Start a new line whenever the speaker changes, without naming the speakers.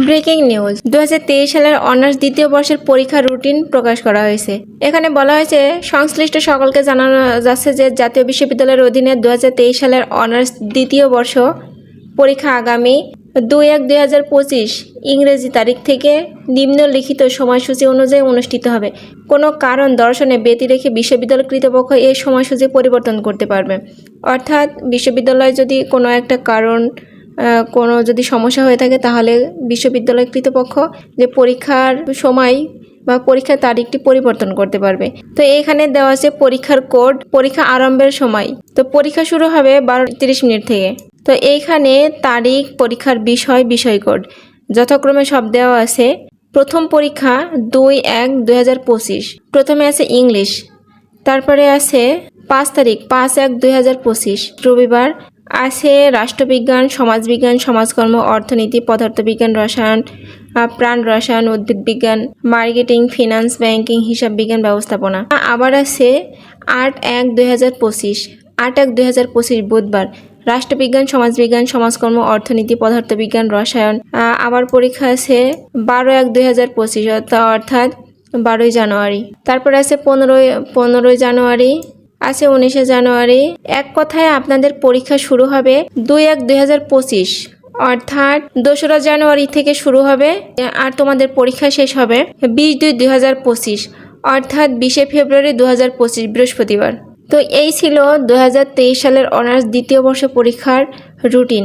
Breaking news 2023 সালের honours দ্বিতীয় বর্ষের পরীক্ষার রুটিন প্রকাশ করা হয়েছে। এখানে বলা হয়েছে সংশ্লিষ্ট সকলকে জানানো যাচ্ছে যে জাতীয় বিশ্ববিদ্যালয়ের অধীনে 2023 সালের অনার্স দ্বিতীয় বর্ষ পরীক্ষা আগামী 2/1/2025 ইংরেজি তারিখ থেকে নিম্নলিখিত সময়সূচি অনুযায়ী অনুষ্ঠিত হবে। কোনো কারণ দর্শনে ব্যতি রেখে বিশ্ববিদ্যালয় কর্তৃপক্ষ এই সময়সূচি পরিবর্তন করতে পারবে। অর্থাৎ বিশ্ববিদ্যালয় যদি কোনো একটা কারণ কোনো যদি সমস্যা হয়ে থাকে তাহলে বিশ্ববিদ্যালয় কর্তৃপক্ষ যে পরীক্ষার সময় বা পরীক্ষার তারিখটি পরিবর্তন করতে পারবে। তো এখানে দেওয়া আছে পরীক্ষার কোড, পরীক্ষা আরম্ভের সময়। তো পরীক্ষা শুরু হবে 12:30 থেকে। তো এইখানে তারিখ, পরীক্ষার বিষয় কোড যথাক্রমে সব দেওয়া আছে। প্রথম পরীক্ষা 2/1/2025। প্রথমে আছে ইংলিশ, তারপরে আছে 5 তারিখ 5/1/2025 রবিবার আছে রাষ্ট্রবিজ্ঞান, সমাজবিজ্ঞান, সমাজকর্ম, অর্থনীতি, পদার্থবিজ্ঞান, রসায়ন, প্রাণ রসায়ন, উদ্ভিদ বিজ্ঞান, মার্কেটিং, ফিনান্স, ব্যাংকিং, হিসাব বিজ্ঞান, ব্যবস্থাপনা। আবার আছে 8/1/2025 8/1/2025 বুধবার রাষ্ট্রবিজ্ঞান, সমাজবিজ্ঞান, সমাজকর্ম, অর্থনীতি, পদার্থবিজ্ঞান, রসায়ন। আবার পরীক্ষা আছে 12/1/2025 অর্থাৎ 12ই জানুয়ারি। তারপর আছে 15ই জানুয়ারি, আছে 19শে জানুয়ারি। এক কথায় আপনাদের পরীক্ষা শুরু হবে 2/1/2025 অর্থাৎ 2রা জানুয়ারি থেকে শুরু হবে আর তোমাদের পরীক্ষা শেষ হবে 20/2/2025 অর্থাৎ 20শে ফেব্রুয়ারি 2025 বৃহস্পতিবার। তো এই ছিল 2023 সালের অনার্স দ্বিতীয় বর্ষ পরীক্ষার রুটিন।